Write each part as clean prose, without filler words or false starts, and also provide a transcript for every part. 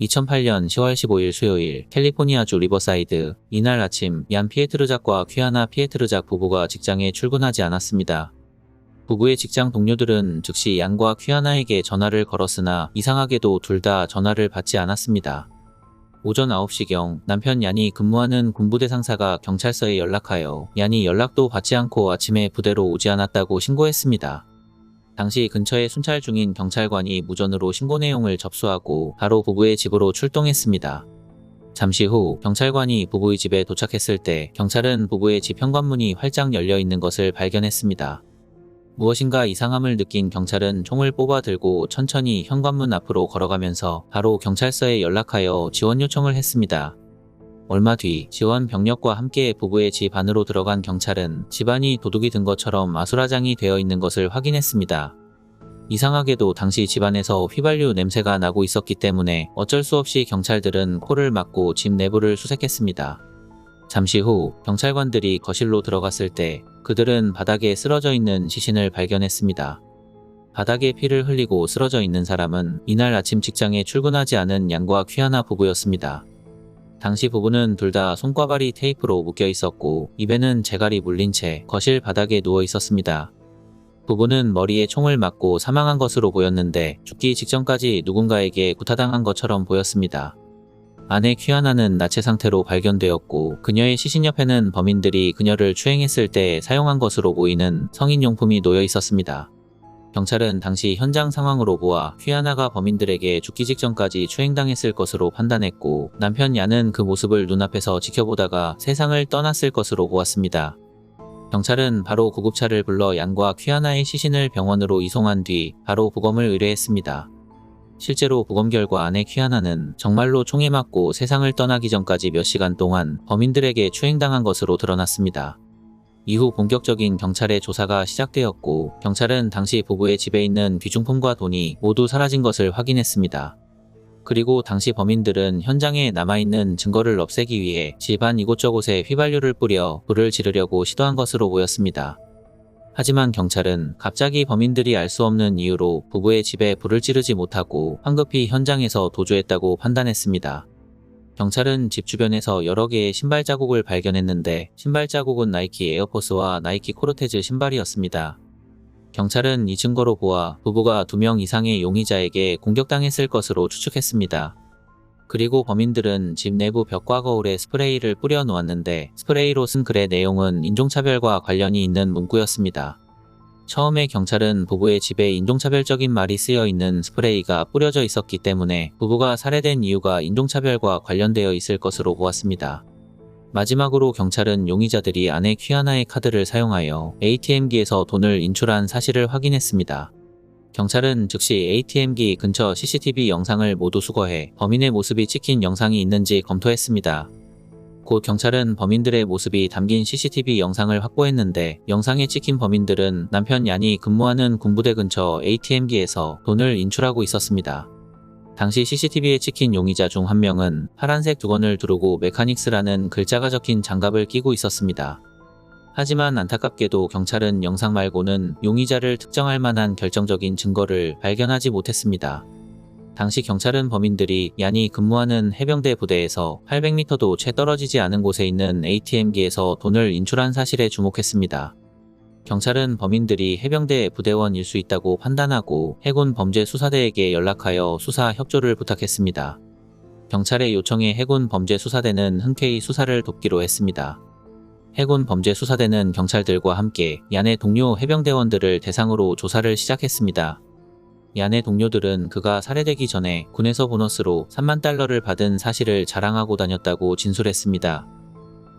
2008년 10월 15일 수요일 캘리포니아주 리버사이드. 이날 아침 얀 피에트르작과 퀴아나 피에트르작 부부가 직장에 출근하지 않았습니다. 부부의 직장 동료들은 즉시 얀과 퀴아나에게 전화를 걸었으나 이상하게도 둘 다 전화를 받지 않았습니다. 오전 9시경 남편 얀이 근무하는 군부대 상사가 경찰서에 연락하여 얀이 연락도 받지 않고 아침에 부대로 오지 않았다고 신고했습니다. 당시 근처에 순찰 중인 경찰관이 무전으로 신고 내용을 접수하고 바로 부부의 집으로 출동했습니다. 잠시 후 경찰관이 부부의 집에 도착했을 때 경찰은 부부의 집 현관문이 활짝 열려 있는 것을 발견했습니다. 무엇인가 이상함을 느낀 경찰은 총을 뽑아 들고 천천히 현관문 앞으로 걸어가면서 바로 경찰서에 연락하여 지원 요청을 했습니다. 얼마 뒤 지원 병력과 함께 부부의 집 안으로 들어간 경찰은 집안이 도둑이 든 것처럼 아수라장이 되어 있는 것을 확인했습니다. 이상하게도 당시 집안에서 휘발유 냄새가 나고 있었기 때문에 어쩔 수 없이 경찰들은 코를 막고 집 내부를 수색했습니다. 잠시 후 경찰관들이 거실로 들어갔을 때 그들은 바닥에 쓰러져 있는 시신을 발견했습니다. 바닥에 피를 흘리고 쓰러져 있는 사람은 이날 아침 직장에 출근하지 않은 얀과 퀴아나 부부였습니다. 당시 부부는 둘 다 손과 발이 테이프로 묶여 있었고 입에는 재갈이 물린 채 거실 바닥에 누워 있었습니다. 부부는 머리에 총을 맞고 사망한 것으로 보였는데 죽기 직전까지 누군가에게 구타당한 것처럼 보였습니다. 아내 퀴아나는 나체 상태로 발견되었고 그녀의 시신 옆에는 범인들이 그녀를 추행했을 때 사용한 것으로 보이는 성인용품이 놓여 있었습니다. 경찰은 당시 현장 상황으로 보아 퀴아나가 범인들에게 죽기 직전까지 추행당했을 것으로 판단했고 남편 얀은 그 모습을 눈앞에서 지켜보다가 세상을 떠났을 것으로 보았습니다. 경찰은 바로 구급차를 불러 얀과 퀴아나의 시신을 병원으로 이송한 뒤 바로 부검을 의뢰했습니다. 실제로 부검 결과 아내 퀴아나는 정말로 총에 맞고 세상을 떠나기 전까지 몇 시간 동안 범인들에게 추행당한 것으로 드러났습니다. 이후 본격적인 경찰의 조사가 시작되었고 경찰은 당시 부부의 집에 있는 귀중품과 돈이 모두 사라진 것을 확인했습니다. 그리고 당시 범인들은 현장에 남아있는 증거를 없애기 위해 집안 이곳저곳에 휘발유를 뿌려 불을 지르려고 시도한 것으로 보였습니다. 하지만 경찰은 갑자기 범인들이 알 수 없는 이유로 부부의 집에 불을 지르지 못하고 황급히 현장에서 도주했다고 판단했습니다. 경찰은 집 주변에서 여러 개의 신발 자국을 발견했는데 신발 자국은 나이키 에어포스와 나이키 코르테즈 신발이었습니다. 경찰은 이 증거로 보아 부부가 2명 이상의 용의자에게 공격당했을 것으로 추측했습니다. 그리고 범인들은 집 내부 벽과 거울에 스프레이를 뿌려 놓았는데 스프레이로 쓴 글의 내용은 인종차별과 관련이 있는 문구였습니다. 처음에 경찰은 부부의 집에 인종차별적인 말이 쓰여 있는 스프레이가 뿌려져 있었기 때문에 부부가 살해된 이유가 인종차별과 관련되어 있을 것으로 보았습니다. 마지막으로 경찰은 용의자들이 아내 퀴아나의 카드를 사용하여 ATM기에서 돈을 인출한 사실을 확인했습니다. 경찰은 즉시 ATM기 근처 CCTV 영상을 모두 수거해 범인의 모습이 찍힌 영상이 있는지 검토했습니다. 곧 경찰은 범인들의 모습이 담긴 CCTV 영상을 확보했는데 영상에 찍힌 범인들은 남편 얀이 근무하는 군부대 근처 ATM기에서 돈을 인출하고 있었습니다. 당시 CCTV에 찍힌 용의자 중 한 명은 파란색 두건을 두르고 메카닉스라는 글자가 적힌 장갑을 끼고 있었습니다. 하지만 안타깝게도 경찰은 영상 말고는 용의자를 특정할 만한 결정적인 증거를 발견하지 못했습니다. 당시 경찰은 범인들이 얀이 근무하는 해병대 부대에서 800m도 채 떨어지지 않은 곳에 있는 ATM기에서 돈을 인출한 사실에 주목했습니다. 경찰은 범인들이 해병대 부대원일 수 있다고 판단하고 해군 범죄수사대에게 연락하여 수사 협조를 부탁했습니다. 경찰의 요청에 해군 범죄수사대는 흔쾌히 수사를 돕기로 했습니다. 해군 범죄수사대는 경찰들과 함께 얀의 동료 해병대원들을 대상으로 조사를 시작했습니다. 얀의 동료들은 그가 살해되기 전에 군에서 보너스로 3만 달러를 받은 사실을 자랑하고 다녔다고 진술했습니다.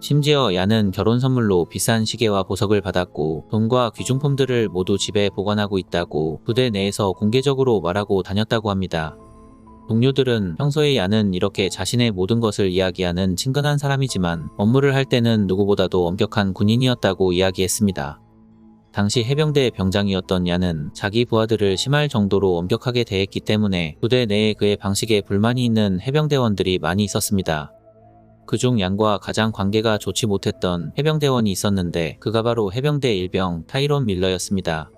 심지어 얀은 결혼 선물로 비싼 시계와 보석을 받았고 돈과 귀중품들을 모두 집에 보관하고 있다고 부대 내에서 공개적으로 말하고 다녔다고 합니다. 동료들은 평소에 얀은 이렇게 자신의 모든 것을 이야기하는 친근한 사람이지만 업무를 할 때는 누구보다도 엄격한 군인이었다고 이야기했습니다. 당시 해병대 병장이었던 얀은 자기 부하들을 심할 정도로 엄격하게 대했기 때문에 부대 내에 그의 방식에 불만이 있는 해병대원들이 많이 있었습니다. 그중 얀과 가장 관계가 좋지 못했던 해병대원이 있었는데 그가 바로 해병대 일병 타이론 밀러였습니다.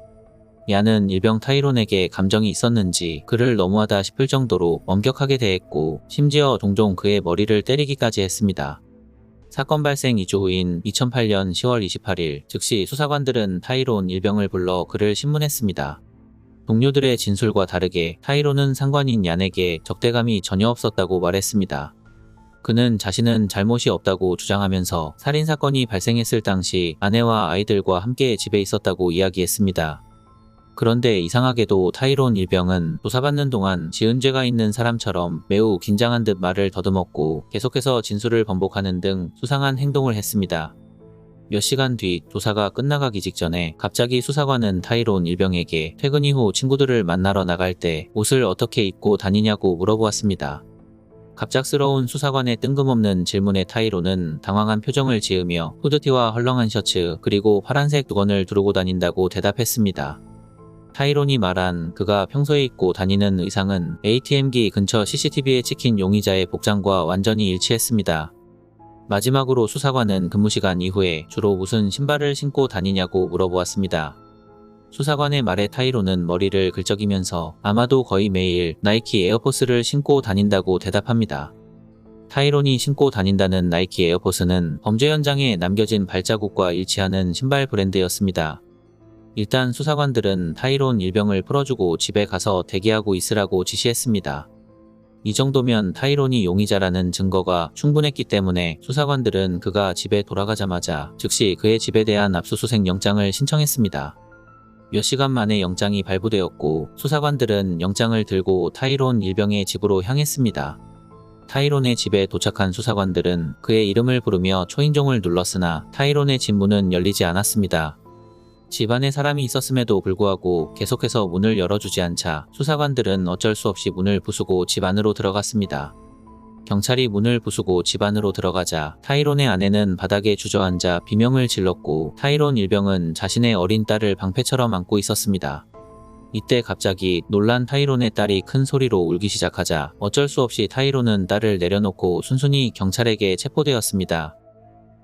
얀은 일병 타이론에게 감정이 있었는지 그를 너무하다 싶을 정도로 엄격하게 대했고 심지어 종종 그의 머리를 때리기까지 했습니다. 사건 발생 2주 후인 2008년 10월 28일 즉시 수사관들은 타이론 일병을 불러 그를 신문했습니다. 동료들의 진술과 다르게 타이론은 상관인 얀에게 적대감이 전혀 없었다고 말했습니다. 그는 자신은 잘못이 없다고 주장하면서 살인사건이 발생했을 당시 아내와 아이들과 함께 집에 있었다고 이야기했습니다. 그런데 이상하게도 타이론 일병은 조사받는 동안 지은 죄가 있는 사람처럼 매우 긴장한 듯 말을 더듬었고 계속해서 진술을 번복하는 등 수상한 행동을 했습니다. 몇 시간 뒤 조사가 끝나가기 직전에 갑자기 수사관은 타이론 일병에게 퇴근 이후 친구들을 만나러 나갈 때 옷을 어떻게 입고 다니냐고 물어보았습니다. 갑작스러운 수사관의 뜬금없는 질문에 타이론은 당황한 표정을 지으며 후드티와 헐렁한 셔츠 그리고 파란색 두건을 두르고 다닌다고 대답했습니다. 타이론이 말한 그가 평소에 입고 다니는 의상은 ATM기 근처 CCTV에 찍힌 용의자의 복장과 완전히 일치했습니다. 마지막으로 수사관은 근무시간 이후에 주로 무슨 신발을 신고 다니냐고 물어보았습니다. 수사관의 말에 타이론은 머리를 긁적이면서 아마도 거의 매일 나이키 에어포스를 신고 다닌다고 대답합니다. 타이론이 신고 다닌다는 나이키 에어포스는 범죄 현장에 남겨진 발자국과 일치하는 신발 브랜드였습니다. 일단 수사관들은 타이론 일병을 풀어주고 집에 가서 대기하고 있으라고 지시했습니다. 이 정도면 타이론이 용의자라는 증거가 충분했기 때문에 수사관들은 그가 집에 돌아가자마자 즉시 그의 집에 대한 압수수색 영장을 신청했습니다. 몇 시간 만에 영장이 발부되었고 수사관들은 영장을 들고 타이론 일병의 집으로 향했습니다. 타이론의 집에 도착한 수사관들은 그의 이름을 부르며 초인종을 눌렀으나 타이론의 집 문은 열리지 않았습니다. 집 안에 사람이 있었음에도 불구하고 계속해서 문을 열어주지 않자 수사관들은 어쩔 수 없이 문을 부수고 집 안으로 들어갔습니다. 경찰이 문을 부수고 집 안으로 들어가자 타이론의 아내는 바닥에 주저앉아 비명을 질렀고 타이론 일병은 자신의 어린 딸을 방패처럼 안고 있었습니다. 이때 갑자기 놀란 타이론의 딸이 큰 소리로 울기 시작하자 어쩔 수 없이 타이론은 딸을 내려놓고 순순히 경찰에게 체포되었습니다.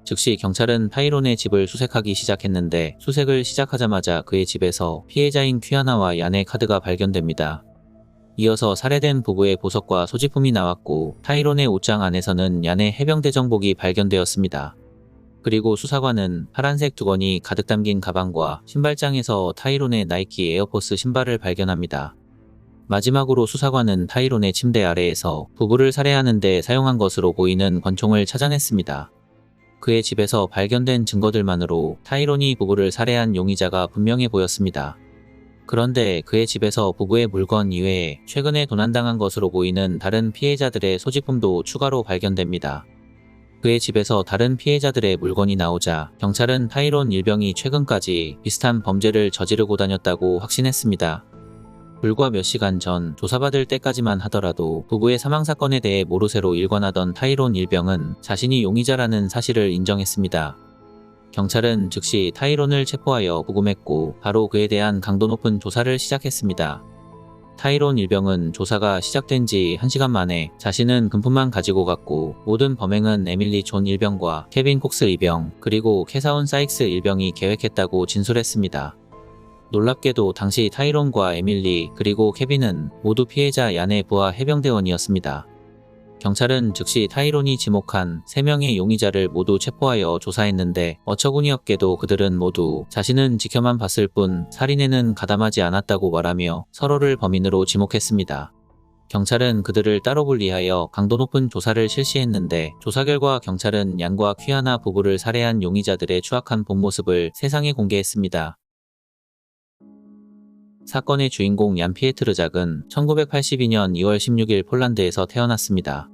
즉시 경찰은 타이론의 집을 수색하기 시작했는데 수색을 시작하자마자 그의 집에서 피해자인 퀴아나와 얀의 카드가 발견됩니다. 이어서 살해된 부부의 보석과 소지품이 나왔고 타이론의 옷장 안에서는 얀의 해병대 정복이 발견되었습니다. 그리고 수사관은 파란색 두건이 가득 담긴 가방과 신발장에서 타이론의 나이키 에어포스 신발을 발견합니다. 마지막으로 수사관은 타이론의 침대 아래에서 부부를 살해하는 데 사용한 것으로 보이는 권총을 찾아냈습니다. 그의 집에서 발견된 증거들만으로 타이론이 부부를 살해한 용의자가 분명해 보였습니다. 그런데 그의 집에서 부부의 물건 이외에 최근에 도난당한 것으로 보이는 다른 피해자들의 소지품도 추가로 발견됩니다. 그의 집에서 다른 피해자들의 물건이 나오자 경찰은 타이론 일병이 최근까지 비슷한 범죄를 저지르고 다녔다고 확신했습니다. 불과 몇 시간 전 조사받을 때까지만 하더라도 부부의 사망사건에 대해 모르쇠로 일관하던 타이론 일병은 자신이 용의자라는 사실을 인정했습니다. 경찰은 즉시 타이론을 체포하여 구금했고 바로 그에 대한 강도 높은 조사를 시작했습니다. 타이론 일병은 조사가 시작된 지 1시간 만에 자신은 금품만 가지고 갔고 모든 범행은 에밀리 존 일병과 케빈 콕스 일병 그리고 캐사운 사익스 일병이 계획했다고 진술했습니다. 놀랍게도 당시 타이론과 에밀리 그리고 케빈은 모두 피해자 얀의 부하 해병대원이었습니다. 경찰은 즉시 타이론이 지목한 3명의 용의자를 모두 체포하여 조사했는데 어처구니없게도 그들은 모두 자신은 지켜만 봤을 뿐 살인에는 가담하지 않았다고 말하며 서로를 범인으로 지목했습니다. 경찰은 그들을 따로 분리하여 강도 높은 조사를 실시했는데 조사 결과 경찰은 얀과 퀴아나 부부를 살해한 용의자들의 추악한 본 모습을 세상에 공개했습니다. 사건의 주인공 얀 피에트르작은 1982년 2월 16일 폴란드에서 태어났습니다.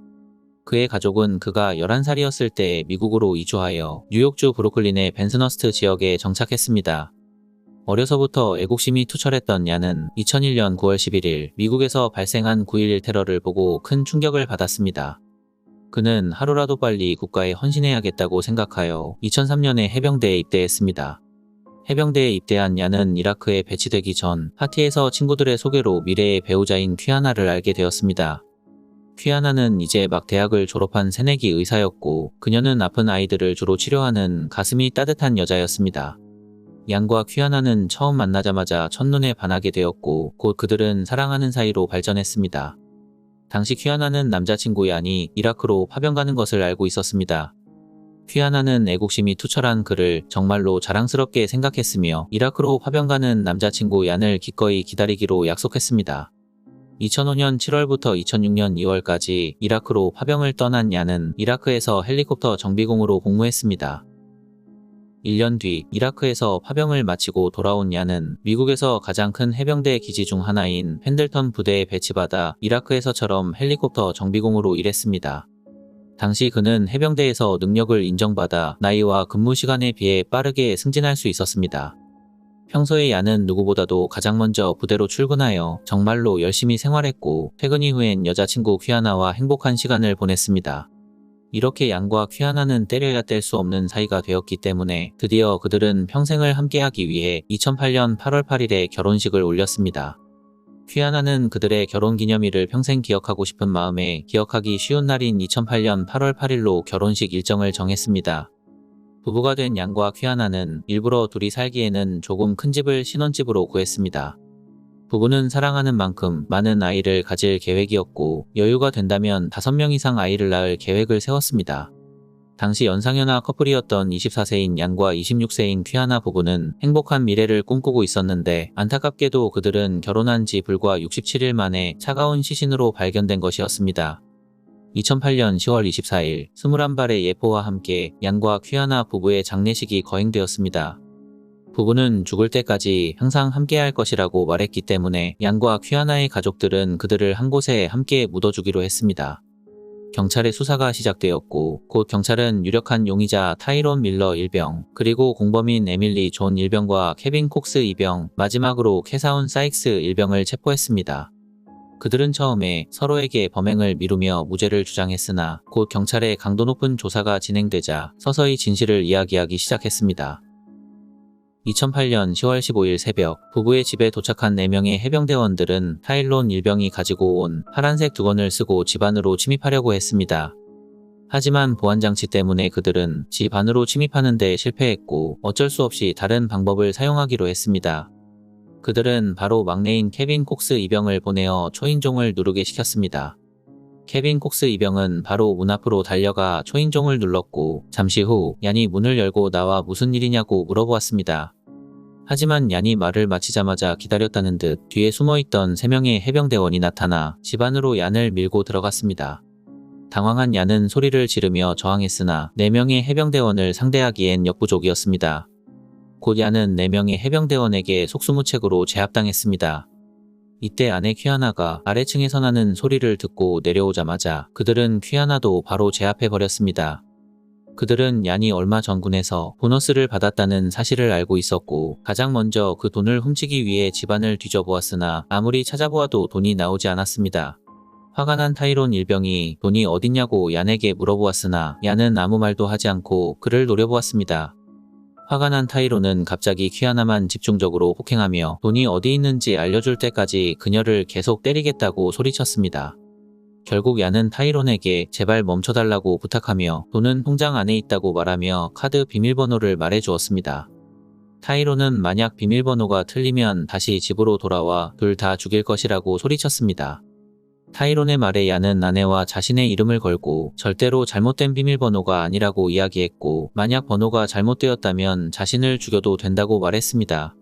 그의 가족은 그가 11살이었을 때 미국으로 이주하여 뉴욕주 브루클린의 벤슨허스트 지역에 정착했습니다. 어려서부터 애국심이 투철했던 얀은 2001년 9월 11일 미국에서 발생한 9.11 테러를 보고 큰 충격을 받았습니다. 그는 하루라도 빨리 국가에 헌신해야겠다고 생각하여 2003년에 해병대에 입대했습니다. 해병대에 입대한 얀은 이라크에 배치되기 전 파티에서 친구들의 소개로 미래의 배우자인 퀴아나를 알게 되었습니다. 퀴아나는 이제 막 대학을 졸업한 새내기 의사였고 그녀는 아픈 아이들을 주로 치료하는 가슴이 따뜻한 여자였습니다. 얀과 퀴아나는 처음 만나자마자 첫눈에 반하게 되었고 곧 그들은 사랑하는 사이로 발전했습니다. 당시 퀴아나는 남자친구 얀이 이라크로 파병 가는 것을 알고 있었습니다. 퀴아나는 애국심이 투철한 그를 정말로 자랑스럽게 생각했으며 이라크로 파병 가는 남자친구 얀을 기꺼이 기다리기로 약속했습니다. 2005년 7월부터 2006년 2월까지 이라크로 파병을 떠난 얀은 이라크에서 헬리콥터 정비공으로 복무했습니다. 1년 뒤 이라크에서 파병을 마치고 돌아온 얀은 미국에서 가장 큰 해병대 기지 중 하나인 펜들턴 부대에 배치받아 이라크에서처럼 헬리콥터 정비공으로 일했습니다. 당시 그는 해병대에서 능력을 인정받아 나이와 근무 시간에 비해 빠르게 승진할 수 있었습니다. 평소에 얀은 누구보다도 가장 먼저 부대로 출근하여 정말로 열심히 생활했고 퇴근 이후엔 여자친구 퀴아나와 행복한 시간을 보냈습니다. 이렇게 얀과 퀴아나는 때려야 뗄 수 없는 사이가 되었기 때문에 드디어 그들은 평생을 함께하기 위해 2008년 8월 8일에 결혼식을 올렸습니다. 퀴아나는 그들의 결혼기념일을 평생 기억하고 싶은 마음에 기억하기 쉬운 날인 2008년 8월 8일로 결혼식 일정을 정했습니다. 부부가 된 얀과 퀴아나는 일부러 둘이 살기에는 조금 큰 집을 신혼집으로 구했습니다. 부부는 사랑하는 만큼 많은 아이를 가질 계획이었고 여유가 된다면 5명 이상 아이를 낳을 계획을 세웠습니다. 당시 연상연하 커플이었던 24세인 얀과 26세인 퀴아나 부부는 행복한 미래를 꿈꾸고 있었는데 안타깝게도 그들은 결혼한 지 불과 67일 만에 차가운 시신으로 발견된 것이었습니다. 2008년 10월 24일 21발의 예포와 함께 얀과 퀴아나 부부의 장례식이 거행되었습니다. 부부는 죽을 때까지 항상 함께할 것이라고 말했기 때문에 얀과 퀴아나의 가족들은 그들을 한 곳에 함께 묻어주기로 했습니다. 경찰의 수사가 시작되었고 곧 경찰은 유력한 용의자 타이론 밀러 일병, 그리고 공범인 에밀리 존 일병과 케빈 콕스 이병, 마지막으로 캐사운 사익스 일병을 체포했습니다. 그들은 처음에 서로에게 범행을 미루며 무죄를 주장했으나 곧 경찰의 강도 높은 조사가 진행되자 서서히 진실을 이야기하기 시작했습니다. 2008년 10월 15일 새벽 부부의 집에 도착한 4명의 해병대원들은 타일론 일병이 가지고 온 파란색 두건을 쓰고 집 안으로 침입하려고 했습니다. 하지만 보안장치 때문에 그들은 집 안으로 침입하는 데 실패했고 어쩔 수 없이 다른 방법을 사용하기로 했습니다. 그들은 바로 막내인 케빈 콕스 이병을 보내어 초인종을 누르게 시켰습니다. 케빈 콕스 이병은 바로 문 앞으로 달려가 초인종을 눌렀고 잠시 후 얀이 문을 열고 나와 무슨 일이냐고 물어보았습니다. 하지만 얀이 말을 마치자마자 기다렸다는 듯 뒤에 숨어있던 3명의 해병대원이 나타나 집 안으로 얀을 밀고 들어갔습니다. 당황한 얀은 소리를 지르며 저항했으나 4명의 해병대원을 상대하기엔 역부족이었습니다. 곧 얀은 4명의 해병대원에게 속수무책으로 제압당했습니다. 이때 아내 퀴아나가 아래층에서 나는 소리를 듣고 내려오자마자 그들은 퀴아나도 바로 제압해버렸습니다. 그들은 얀이 얼마 전 군에서 보너스를 받았다는 사실을 알고 있었고 가장 먼저 그 돈을 훔치기 위해 집안을 뒤져보았으나 아무리 찾아보아도 돈이 나오지 않았습니다. 화가 난 타이론 일병이 돈이 어딨냐고 얀에게 물어보았으나 얀은 아무 말도 하지 않고 그를 노려보았습니다. 화가 난 타이론은 갑자기 퀴아나만 집중적으로 폭행하며 돈이 어디 있는지 알려줄 때까지 그녀를 계속 때리겠다고 소리쳤습니다. 결국 얀은 타이론에게 제발 멈춰달라고 부탁하며 돈은 통장 안에 있다고 말하며 카드 비밀번호를 말해주었습니다. 타이론은 만약 비밀번호가 틀리면 다시 집으로 돌아와 둘 다 죽일 것이라고 소리쳤습니다. 타이론의 말에 얀은 아내와 자신의 이름을 걸고 절대로 잘못된 비밀번호가 아니라고 이야기했고 만약 번호가 잘못되었다면 자신을 죽여도 된다고 말했습니다.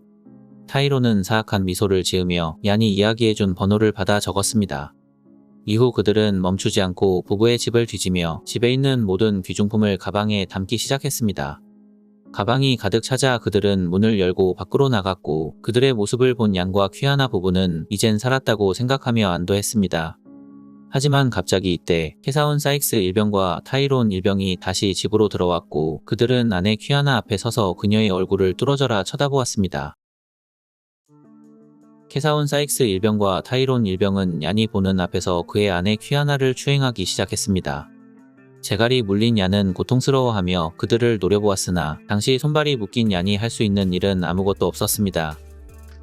타이론은 사악한 미소를 지으며 얀이 이야기해준 번호를 받아 적었습니다. 이후 그들은 멈추지 않고 부부의 집을 뒤지며 집에 있는 모든 귀중품을 가방에 담기 시작했습니다. 가방이 가득 차자 그들은 문을 열고 밖으로 나갔고 그들의 모습을 본 얀과 퀴아나 부부는 이젠 살았다고 생각하며 안도했습니다. 하지만 갑자기 이때 캐사운 사익스 일병과 타이론 일병이 다시 집으로 들어왔고 그들은 아내 퀴아나 앞에 서서 그녀의 얼굴을 뚫어져라 쳐다보았습니다. 캐사운 사익스 일병과 타이론 일병은 얀이 보는 앞에서 그의 아내 퀴아나를 추행하기 시작했습니다. 재갈이 물린 얀은 고통스러워하며 그들을 노려보았으나 당시 손발이 묶인 얀이 할 수 있는 일은 아무것도 없었습니다.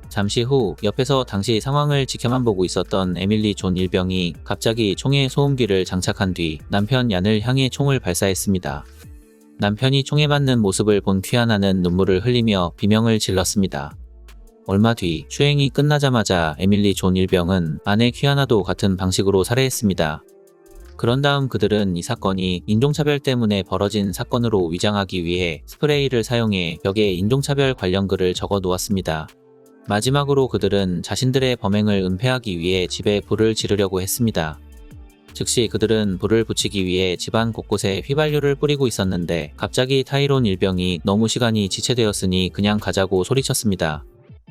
잠시 후 옆에서 당시 상황을 지켜만 보고 있었던 에밀리 존 일병이 갑자기 총에 소음기를 장착한 뒤 남편 얀을 향해 총을 발사했습니다. 남편이 총에 맞는 모습을 본 퀴아나는 눈물을 흘리며 비명을 질렀습니다. 얼마 뒤 추행이 끝나자마자 에밀리 존 일병은 아내 퀴아나도 같은 방식으로 살해했습니다. 그런 다음 그들은 이 사건이 인종차별 때문에 벌어진 사건으로 위장하기 위해 스프레이를 사용해 벽에 인종차별 관련 글을 적어 놓았습니다. 마지막으로 그들은 자신들의 범행을 은폐하기 위해 집에 불을 지르려고 했습니다. 즉시 그들은 불을 붙이기 위해 집안 곳곳에 휘발유를 뿌리고 있었는데 갑자기 타이론 일병이 너무 시간이 지체되었으니 그냥 가자고 소리쳤습니다.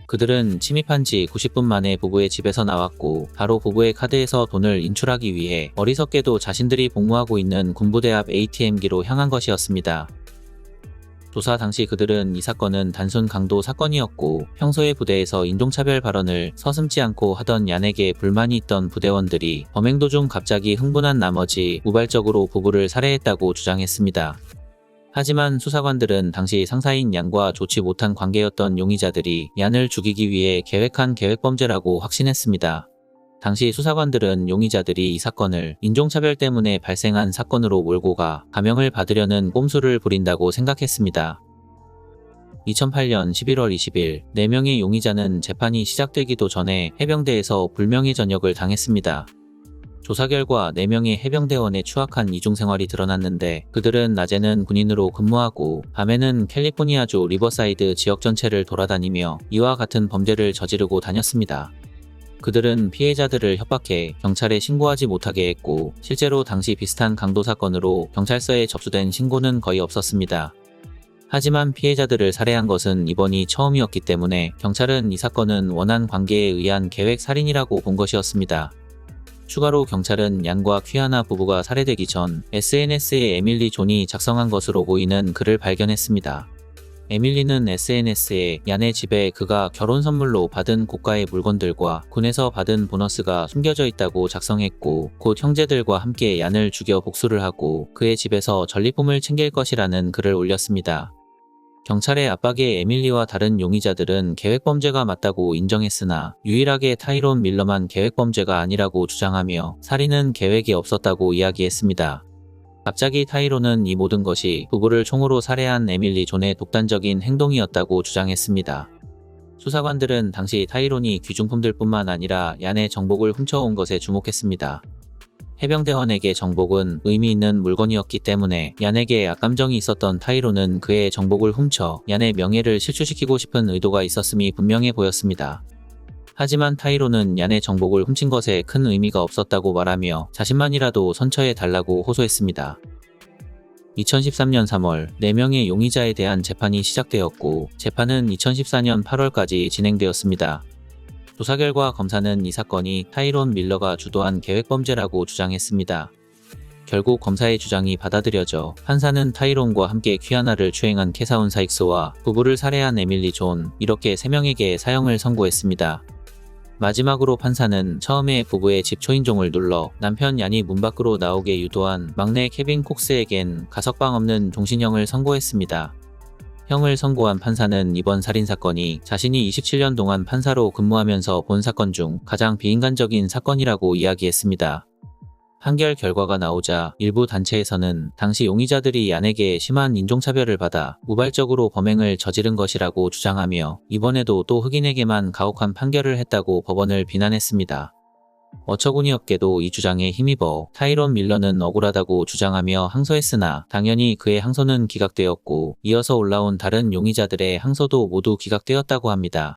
그들은 침입한 지 90분 만에 부부의 집에서 나왔고 바로 부부의 카드에서 돈을 인출하기 위해 어리석게도 자신들이 복무하고 있는 군부대 앞 ATM기로 향한 것이었습니다. 조사 당시 그들은 이 사건은 단순 강도 사건이었고 평소에 부대에서 인종차별 발언을 서슴지 않고 하던 얀에게 불만이 있던 부대원들이 범행 도중 갑자기 흥분한 나머지 우발적으로 부부를 살해했다고 주장했습니다. 하지만 수사관들은 당시 상사인 얀과 좋지 못한 관계였던 용의자들이 얀을 죽이기 위해 계획한 계획범죄라고 확신했습니다. 당시 수사관들은 용의자들이 이 사건을 인종차별 때문에 발생한 사건으로 몰고 가 감형을 받으려는 꼼수를 부린다고 생각했습니다. 2008년 11월 20일 4명의 용의자는 재판이 시작되기도 전에 해병대에서 불명예 전역을 당했습니다. 조사 결과 4명의 해병대원의 추악한 이중생활이 드러났는데 그들은 낮에는 군인으로 근무하고 밤에는 캘리포니아주 리버사이드 지역 전체를 돌아다니며 이와 같은 범죄를 저지르고 다녔습니다. 그들은 피해자들을 협박해 경찰에 신고하지 못하게 했고 실제로 당시 비슷한 강도 사건으로 경찰서에 접수된 신고는 거의 없었습니다. 하지만 피해자들을 살해한 것은 이번이 처음이었기 때문에 경찰은 이 사건은 원한 관계에 의한 계획 살인이라고 본 것이었습니다. 추가로 경찰은 얀과 퀴아나 부부가 살해되기 전 SNS에 에밀리 존이 작성한 것으로 보이는 글을 발견했습니다. 에밀리는 SNS에 얀의 집에 그가 결혼 선물로 받은 고가의 물건들과 군에서 받은 보너스가 숨겨져 있다고 작성했고 곧 형제들과 함께 얀을 죽여 복수를 하고 그의 집에서 전리품을 챙길 것이라는 글을 올렸습니다. 경찰의 압박에 에밀리와 다른 용의자들은 계획범죄가 맞다고 인정했으나 유일하게 타이론 밀러만 계획범죄가 아니라고 주장하며 살인은 계획이 없었다고 이야기했습니다. 갑자기 타이론은 이 모든 것이 부부를 총으로 살해한 에밀리 존의 독단적인 행동이었다고 주장했습니다. 수사관들은 당시 타이론이 귀중품들뿐만 아니라 얀의 정복을 훔쳐온 것에 주목했습니다. 해병대원에게 정복은 의미 있는 물건이었기 때문에 얀에게 악감정이 있었던 타이론은 그의 정복을 훔쳐 얀의 명예를 실추시키고 싶은 의도가 있었음이 분명해 보였습니다. 하지만 타이론은 얀의 정복을 훔친 것에 큰 의미가 없었다고 말하며 자신만이라도 선처해 달라고 호소했습니다. 2013년 3월 4명의 용의자에 대한 재판이 시작되었고 재판은 2014년 8월까지 진행되었습니다. 조사 결과 검사는 이 사건이 타이론 밀러가 주도한 계획범죄라고 주장했습니다. 결국 검사의 주장이 받아들여져 판사는 타이론과 함께 퀴아나를 추행한 캐사운 사익스와 부부를 살해한 에밀리 존 이렇게 3명에게 사형을 선고했습니다. 마지막으로 판사는 처음에 부부의 집 초인종을 눌러 남편 얀이 문 밖으로 나오게 유도한 막내 케빈 콕스에겐 가석방 없는 종신형을 선고했습니다. 형을 선고한 판사는 이번 살인사건이 자신이 27년 동안 판사로 근무하면서 본 사건 중 가장 비인간적인 사건이라고 이야기했습니다. 판결 결과가 나오자 일부 단체에서는 당시 용의자들이 얀에게 심한 인종차별을 받아 우발적으로 범행을 저지른 것이라고 주장하며 이번에도 또 흑인에게만 가혹한 판결을 했다고 법원을 비난했습니다. 어처구니없게도 이 주장에 힘입어 타이론 밀러는 억울하다고 주장하며 항소했으나 당연히 그의 항소는 기각되었고 이어서 올라온 다른 용의자들의 항소도 모두 기각되었다고 합니다.